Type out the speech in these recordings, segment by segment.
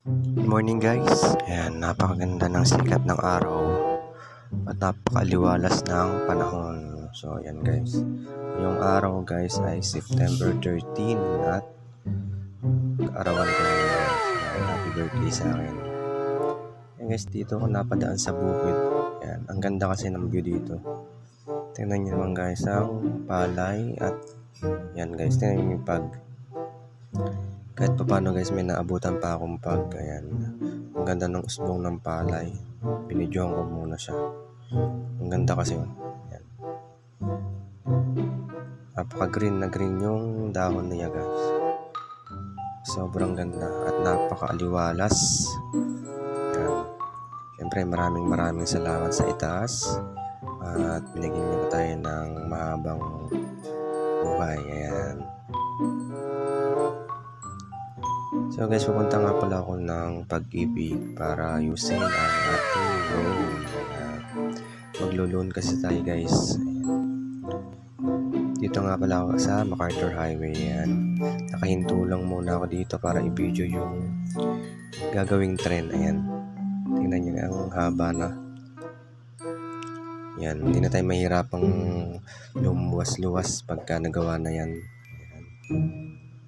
Good morning guys. Ayan, napakaganda ng sikat ng araw at napakaliwalas ng panahon. So ayan guys. Yung araw guys ay September 13 at kaarawan ko na guys. Ayan, happy birthday sa akin. Ayan guys, dito ako napadaan sa bukid. Ayan, ang ganda kasi ng view dito. Tingnan nyo naman guys ang palay at yan guys, tingnan nyo yung pag. Kahit pa paano guys, may naabutan pa akong pag. Ayan. Ang ganda ng usbong ng palay. Binidyohan ko muna siya. Ang ganda kasi. Ayan. Napaka-green na green yung dahon niya guys. Sobrang ganda at napaka-aliwalas. Ayan. Siyempre maraming salamat sa itaas. At binigyan niyo tayo ng mahabang buhay. Ayan. So guys, pupunta nga pala ako ng Pag-ibig para ayusin ang ating loan. Maglo-loan kasi tayo guys. Dito nga pala ako sa MacArthur Highway. Ayan. Nakahinto lang muna ako dito para i-video yung gagawing trend. Ayan. Tingnan nyo, ang haba na. Ayan. Hindi na tayo mahirapang lumuwas-luwas pagka nagawa na yan. Ayan.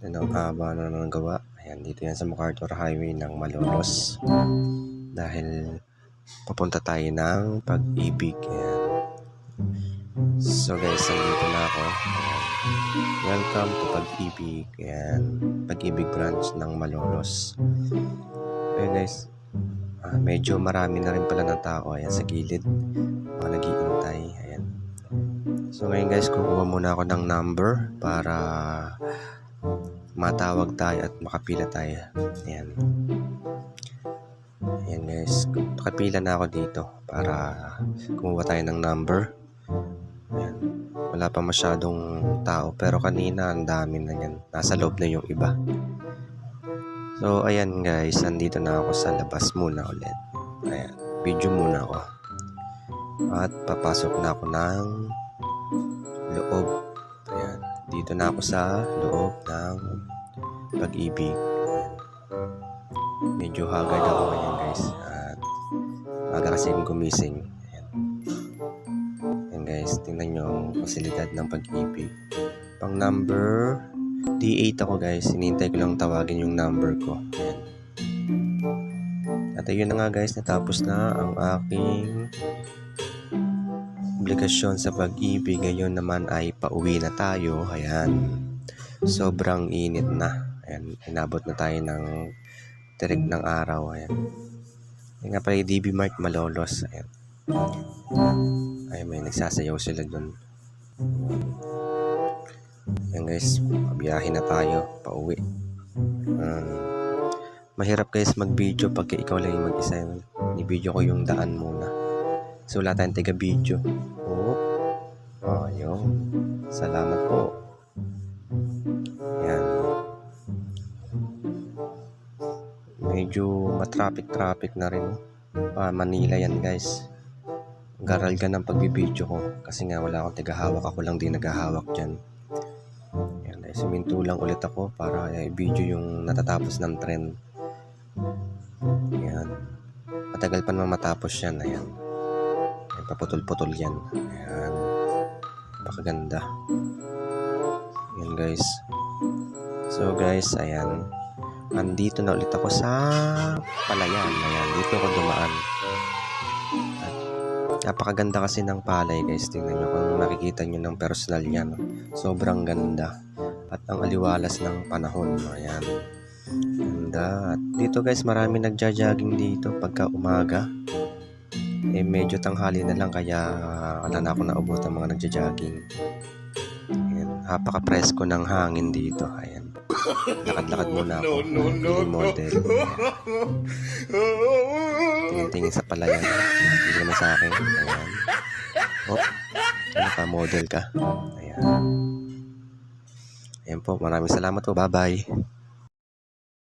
Yan ang haba na nagawa. Ayan, dito yan sa MacArthur Highway ng Malolos. Dahil papunta tayo ng Pag-ibig. Ayan. So guys, nandito na ako. Ayan. Welcome to Pag-ibig. Ayan. Pag-ibig branch ng Malolos. Ayan guys. Medyo marami na rin pala ng tao. Ayan sa gilid. Mga nag-iintay. Ayan. So ngayon guys, kukuha muna ako ng number para matawag tayo at makapila tayo. Ayan. Ayan guys. Nakapila na ako dito para kumuha tayo ng number. Ayan. Wala pa masyadong tao pero kanina ang dami na yan. Nasa loob na yung iba. So ayan guys. Nandito na ako sa labas muna ulit. Ayan. Video muna ako. At papasok na ako ng loob. Ayan. Dito na ako sa loob ng Pag-ibig. Medyo hagad ako ngayon guys. At aga kasi gumising. Ayan. Ayan guys, tingnan nyo ang pasilidad ng Pag-ibig. Pang number D8 ako guys. Hinihintay ko lang tawagin yung number ko. Ayan. At ayun na nga guys, natapos na ang aking obligasyon sa Pag-ibig. Ngayon naman ay pauwi na tayo. Ayan. Sobrang init na. Ayan. Inabot na tayo ng tirik ng araw. Ayan. Ayan nga pala yung DB Mart Malolos. Ayan. Ayan, may nagsasayaw sila dun. Ayan guys. Pabiyahin na tayo. Pauwi. Mahirap guys mag-video pagka ikaw lang yung mag-isa. Ni-video ko yung daan muna. So wala tayong taga-video. Oh, yun. Salamat po. Yan. Medyo matraffic na rin. Manila yan guys. Garal ka ng pagbibideo ko. Kasi nga wala akong tagahawak. Ako lang din naghahawak dyan. Yan guys. Suminto lang ulit ako para i-video yung natatapos ng trend. Yan. Matagal pa naman matapos yan. Ayan. Paputol-putol yan. Ayan. Napakaganda. Ayan guys. So guys, ayan. Andito na ulit ako sa Palayan. Ayan. Dito ako dumaan. At napakaganda kasi ng palay guys. Tingnan nyo kung makikita nyo ng personal yan. Sobrang ganda. At ang aliwalas ng panahon. Ayan. Ganda. At dito guys, marami nagja-jogging dito pagka umaga. Medyo tanghali na lang kaya wala na ako naubutan mga nagja-jogging. Ayan, napaka-presko ng hangin dito. Ayan. Lakad-lakad muna ako. Model. Tingin-tingin sa Palayan. Hindi naman sa akin. Ayan. Oh, naka-model ka. Ayan. Ayan po, maraming salamat po. Bye-bye.